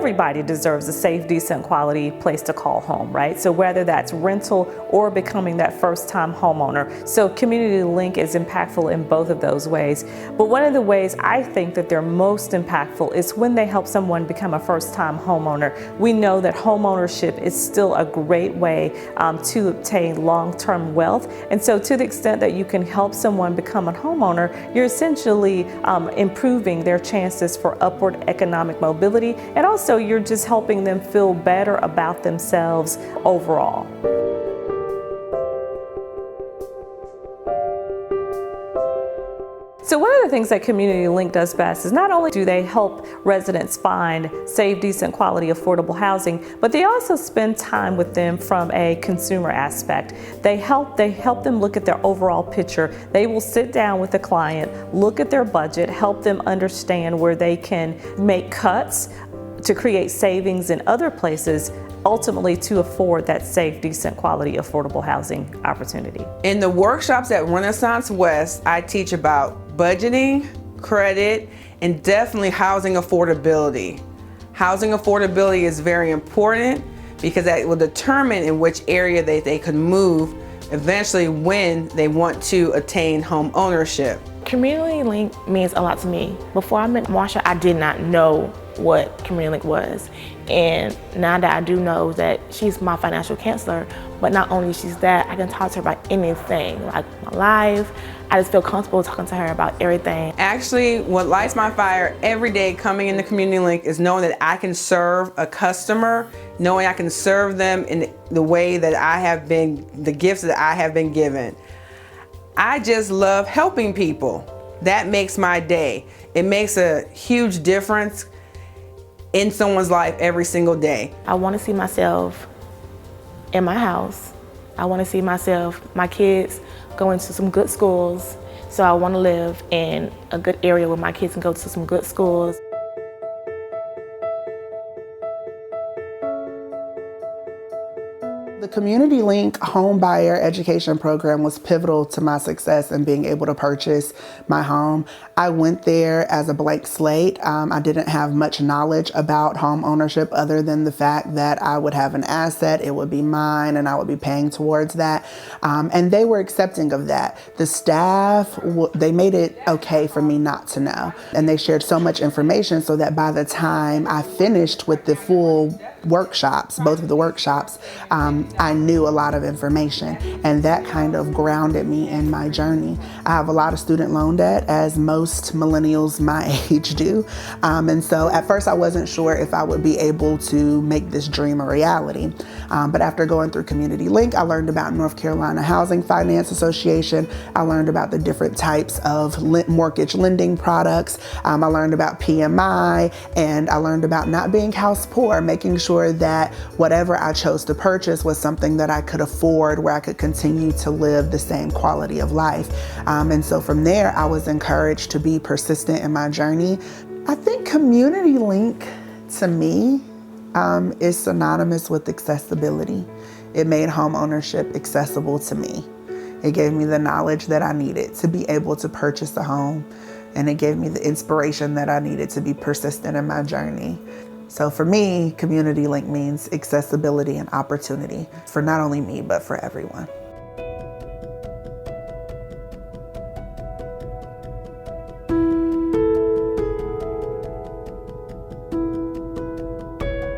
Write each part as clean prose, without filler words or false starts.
everybody deserves a safe, decent, quality place to call home, right? So whether that's rental or becoming that first-time homeowner. So Community Link is impactful in both of those ways. But one of the ways I think that they're most impactful is when they help someone become a first-time homeowner. We know that homeownership is still a great way to obtain long-term wealth. And so to the extent that you can help someone become a homeowner, you're essentially improving their chances for upward economic mobility, and also you're just helping them feel better about themselves overall. So one of the things that Community Link does best is not only do they help residents find safe, decent, quality, affordable housing, but they also spend time with them from a consumer aspect. They help them look at their overall picture. They will sit down with the client, look at their budget, help them understand where they can make cuts to create savings in other places, ultimately to afford that safe, decent, quality, affordable housing opportunity. In the workshops at Renaissance West, I teach about budgeting, credit, and definitely housing affordability. Housing affordability is very important because that will determine in which area they could move eventually when they want to attain home ownership. Community Link means a lot to me. Before I met Marsha, I did not know what Community Link was. And now that I do know that she's my financial counselor, but not only she's that, I can talk to her about anything, like my life. I just feel comfortable talking to her about everything. Actually, what lights my fire every day coming into Community Link is knowing that I can serve a customer, knowing I can serve them in the way that the gifts that I have been given. I just love helping people. That makes my day. It makes a huge difference in someone's life every single day. I want to see myself in my house. I want to see my kids going to some good schools. So I want to live in a good area where my kids can go to some good schools. The Community Link home buyer education program was pivotal to my success in being able to purchase my home. I went there as a blank slate. I didn't have much knowledge about home ownership other than the fact that I would have an asset, it would be mine, and I would be paying towards that. And they were accepting of that. The staff, they made it okay for me not to know. And they shared so much information so that by the time I finished with the full workshops, both of the workshops, I knew a lot of information, and that kind of grounded me in my journey. I have a lot of student loan debt, as most millennials my age do. And so at first I wasn't sure if I would be able to make this dream a reality. But after going through Community Link, I learned about North Carolina Housing Finance Association. I learned about the different types of mortgage lending products. I learned about PMI, and I learned about not being house poor, making sure that whatever I chose to purchase was something that I could afford, where I could continue to live the same quality of life. And so from there, I was encouraged to be persistent in my journey. I think Community Link, to me, is synonymous with accessibility. It made home ownership accessible to me. It gave me the knowledge that I needed to be able to purchase a home, and it gave me the inspiration that I needed to be persistent in my journey. So for me, Community Link means accessibility and opportunity for not only me, but for everyone.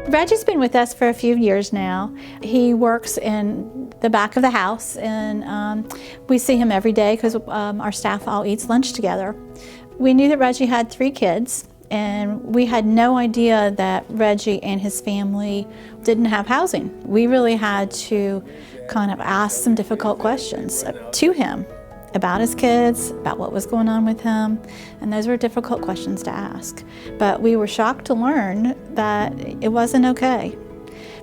Reggie's been with us for a few years now. He works in the back of the house, and we see him every day because our staff all eats lunch together. We knew that Reggie had 3 kids, and we had no idea that Reggie and his family didn't have housing. We really had to kind of ask some difficult questions to him about his kids, about what was going on with him, and those were difficult questions to ask. But we were shocked to learn that it wasn't okay.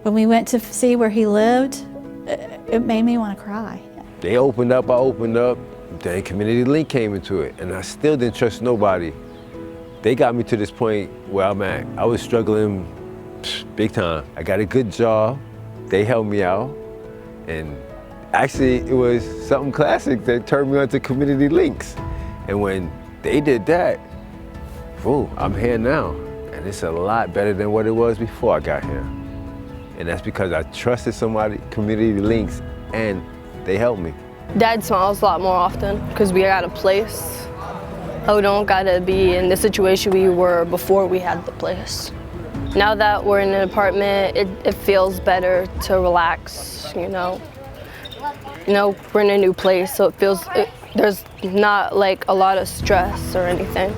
When we went to see where he lived, it made me want to cry. They opened up, I opened up, then Community Link came into it, and I still didn't trust nobody. They got me to this point where I'm at. I was struggling big time. I got a good job, they helped me out, and actually, it was something classic that turned me on to Community Links. And when they did that, I'm here now. And it's a lot better than what it was before I got here. And that's because I trusted somebody, Community Links, and they helped me. Dad smiles a lot more often because we got a place. We don't gotta be in the situation we were before we had the place. Now that we're in an apartment, it feels better to relax, you know. We're in a new place, so there's not like a lot of stress or anything.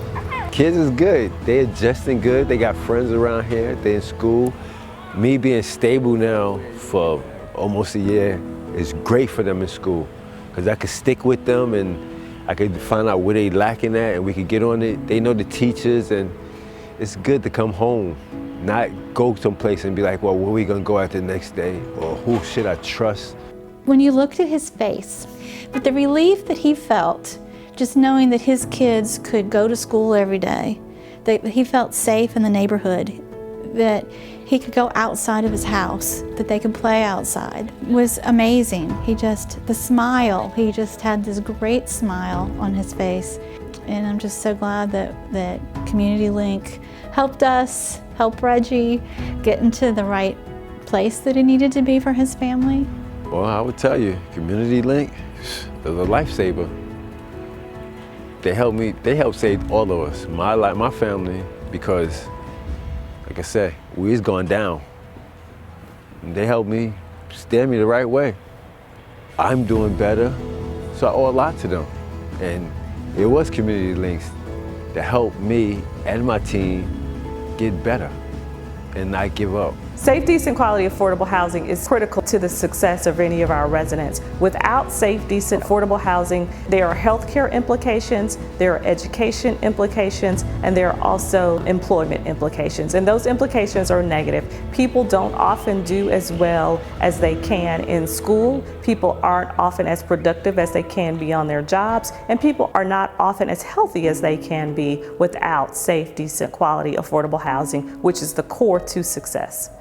Kids is good. They're adjusting good. They got friends around here. They're in school. Me being stable now for almost a year is great for them in school because I could stick with them and I could find out where they lacking at and we could get on it. They know the teachers and it's good to come home, not go someplace and be like, well, where are we gonna go after the next day? Or who should I trust? When you looked at his face, but the relief that he felt, just knowing that his kids could go to school every day, that he felt safe in the neighborhood, that he could go outside of his house, that they could play outside, was amazing. The smile, he just had this great smile on his face. And I'm just so glad that Community Link helped us, help Reggie get into the right place that he needed to be for his family. Well, I would tell you, Community Link is a lifesaver. They helped save all of us, my family, because, like I said, we was going down. And they helped me, steer me the right way. I'm doing better, so I owe a lot to them. And it was Community Links that helped me and my team get better and not give up. Safe, decent, quality, affordable housing is critical to the success of any of our residents. Without safe, decent, affordable housing, there are healthcare implications, there are education implications, and there are also employment implications. And those implications are negative. People don't often do as well as they can in school. People aren't often as productive as they can be on their jobs, and people are not often as healthy as they can be without safe, decent, quality, affordable housing, which is the core to success.